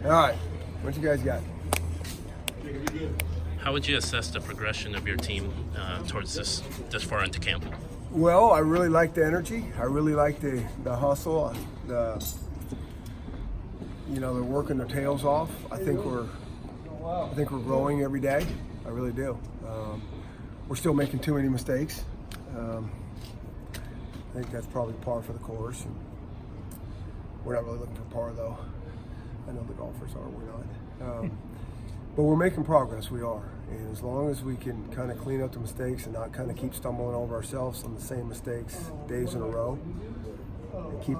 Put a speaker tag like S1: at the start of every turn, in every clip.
S1: All right, what you guys got?
S2: How would you assess the progression of your team towards this far into camp?
S1: Well, I really like the energy. I really like the hustle. They're working their tails off. I think we're growing every day. I really do. We're still making too many mistakes. I think that's probably par for the course. We're not really looking for par, though. I know the golfers are. We're not. But we're making progress. We are. And as long as we can kind of clean up the mistakes and not kind of keep stumbling over ourselves on the same mistakes days in a row, and keep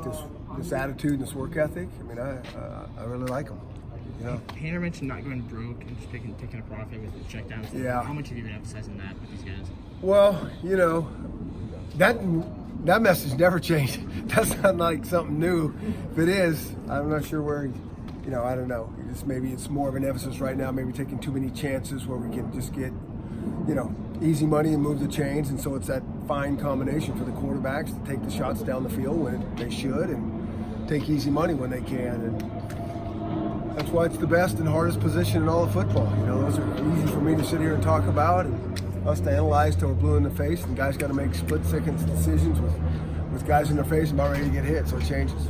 S1: this attitude and this work ethic, I mean, I really like them. Yeah.
S3: Hannah mentioned not going broke and just taking a profit with the checkdowns.
S1: Yeah.
S3: How much have you been emphasizing that with these guys?
S1: Well, that message never changed. That's not like something new. If it is, I'm not sure where I don't know. Maybe it's more of an emphasis right now, maybe taking too many chances where we can just get, easy money and move the chains. And so it's that fine combination for the quarterbacks to take the shots down the field when they should and take easy money when they can. And that's why it's the best and hardest position in all of football. Those are easy for me to sit here and talk about and us to analyze till we're blue in the face. And guys got to make split-second decisions with guys in their face and about ready to get hit, so it changes.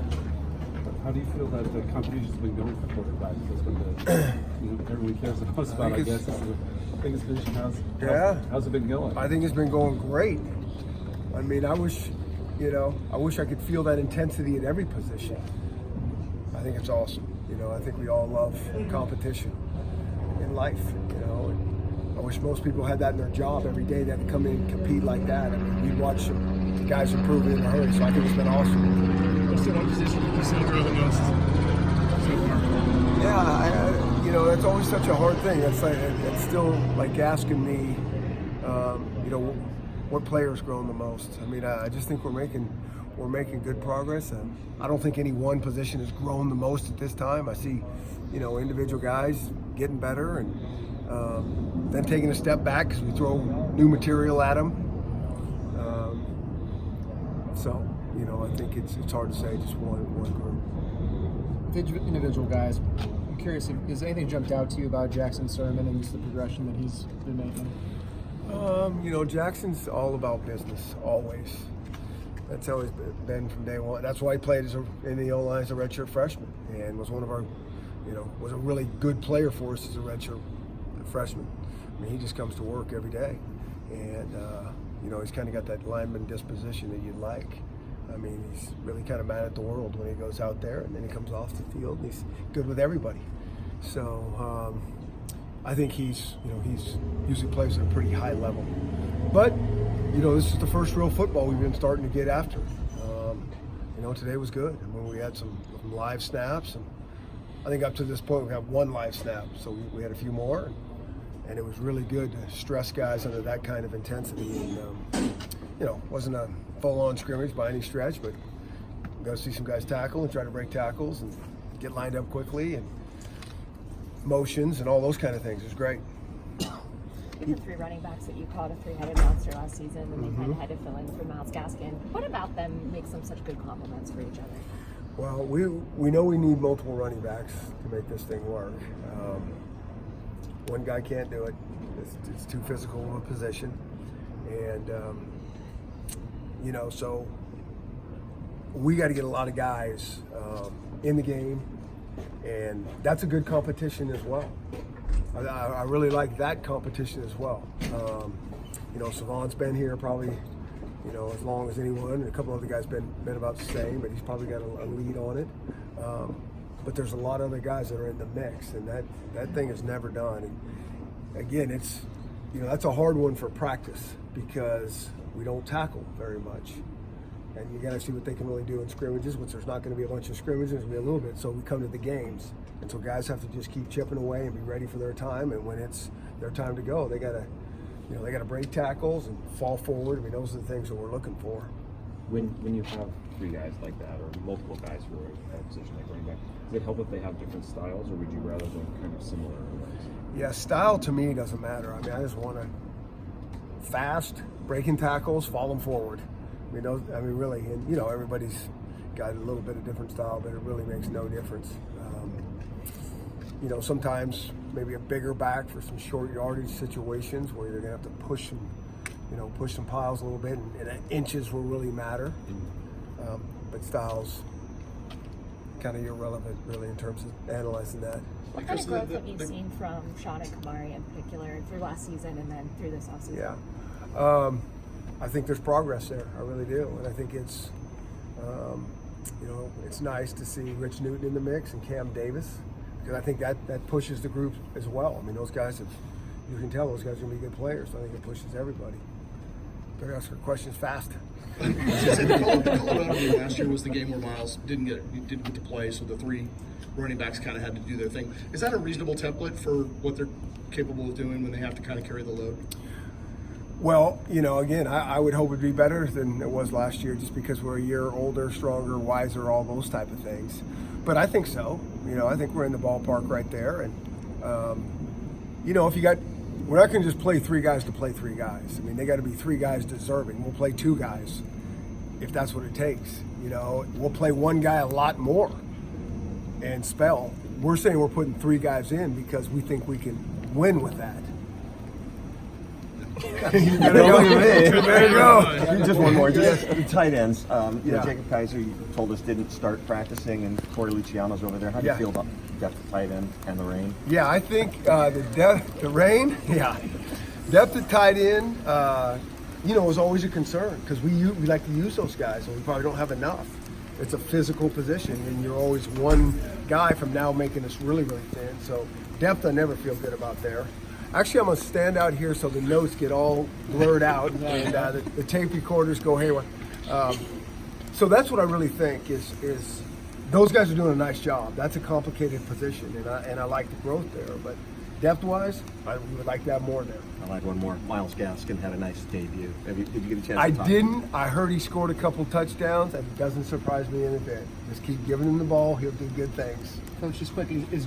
S4: How do you feel that the competition has been going for quarterbacks? That's what everyone cares the most about. I guess this is the biggest position. How's it been going?
S1: I think it's been going great. I mean, I wish I could feel that intensity at every position. I think it's awesome. I think we all love competition in life. And I wish most people had that in their job every day. They had to come in and compete like that. I mean, you'd watch the guys improve in a hurry. So I think it's been awesome.
S3: What's the one position you see you grow the most so far?
S1: Yeah, that's always such a hard thing. It's still like asking me, what player's grown the most. I mean, I just think we're making good progress. And I don't think any one position has grown the most at this time. I see, individual guys getting better and then taking a step back because we throw new material at them. I think it's hard to say just one group.
S5: Individual guys, I'm curious, has anything jumped out to you about Jackson Sermon and just the progression that he's been making?
S1: Jackson's all about business, always. That's always been from day one. That's why he played in the O-line as a redshirt freshman and was one of our, was a really good player for us as a redshirt freshman. I mean, he just comes to work every day. And, he's kind of got that lineman disposition that you'd like. I mean, he's really kind of mad at the world when he goes out there, and then he comes off the field, and he's good with everybody. So I think he's usually plays at a pretty high level. But, this is the first real football we've been starting to get after. Today was good. I mean, we had some live snaps, and I think up to this point we have one live snap, so we had a few more. And it was really good to stress guys under that kind of intensity. And, wasn't a full-on scrimmage by any stretch, but go see some guys tackle and try to break tackles and get lined up quickly and motions and all those kind of things. It was great.
S6: The three running backs that you called a three-headed monster last season, and they kind of had to fill in for Myles Gaskin. What about them makes them such good complements for each other?
S1: Well, we know we need multiple running backs to make this thing work. One guy can't do it. It's too physical of a position. And, so we got to get a lot of guys in the game. And that's a good competition as well. I really like that competition as well. Savon's been here probably, as long as anyone. And a couple other guys been about the same, but he's probably got a lead on it. But there's a lot of other guys that are in the mix, and that thing is never done. And again, it's that's a hard one for practice because we don't tackle very much, and you got to see what they can really do in scrimmages. Which there's not going to be a bunch of scrimmages, there's going to be a little bit. So we come to the games, and so guys have to just keep chipping away and be ready for their time. And when it's their time to go, they got to break tackles and fall forward. I mean, those are the things that we're looking for.
S4: When you have three guys like that, or multiple guys who are in a position like running back, does it help if they have different styles, or would you rather them kind of similar?
S1: Yeah, style to me doesn't matter. I mean, I just want to fast, breaking tackles, falling forward. I mean, really, and everybody's got a little bit of different style, but it really makes no difference. you know, sometimes maybe a bigger back for some short yardage situations where you're going to have to push some piles a little bit, and inches will really matter. But styles kind of irrelevant, really, in terms of analyzing that.
S6: What kind of growth have you seen from Sean and Kamari in particular through last season and then through this offseason?
S1: Yeah. I think there's progress there. I really do. And I think it's, you know, it's nice to see Rich Newton in the mix and Cam Davis, because I think that pushes the group as well. I mean, those guys you can tell those guys are going to be good players. So I think it pushes everybody. Better ask her questions fast.
S3: The Colorado game last year was the game where Miles didn't get to play, so the three running backs kind of had to do their thing. Is that a reasonable template for what they're capable of doing when they have to kind of carry the load?
S1: Well, you know, again, I would hope it'd be better than it was last year, just because we're a year older, stronger, wiser, all those type of things. But I think so. You know, I think we're in the ballpark right there. And, you know, we're not going to just play three guys to play three guys. I mean, they got to be three guys deserving. We'll play two guys if that's what it takes. You know, we'll play one guy a lot more and spell. We're saying we're putting three guys in because we think we can win with that. There you go.
S7: Just one more. Just the tight ends. You know,
S1: Yeah.
S7: Jacob Kaiser, you told us, didn't start practicing, and Corey Luciano's over there. How do you
S1: Yeah.
S7: feel about depth of tight end and the rain?
S1: Yeah, I think the rain, depth at tight end, you know, is always a concern because we like to use those guys, and we probably don't have enough. It's a physical position, and you're always one guy from now making us really, really thin. So depth, I never feel good about there. Actually, I'm going to stand out here so the notes get all blurred out and the tape recorders go haywire. So that's what I really think is those guys are doing a nice job. That's a complicated position, and I like the growth there. But depth-wise, we would like to have more there.
S7: I'll add one more. Miles Gaskin had a nice debut. Did you get a chance
S1: I
S7: to talk?
S1: didn't. I heard he scored a couple touchdowns, and it doesn't surprise me in a bit. Just keep giving him the ball. He'll do good things.
S5: Coach, just quick, is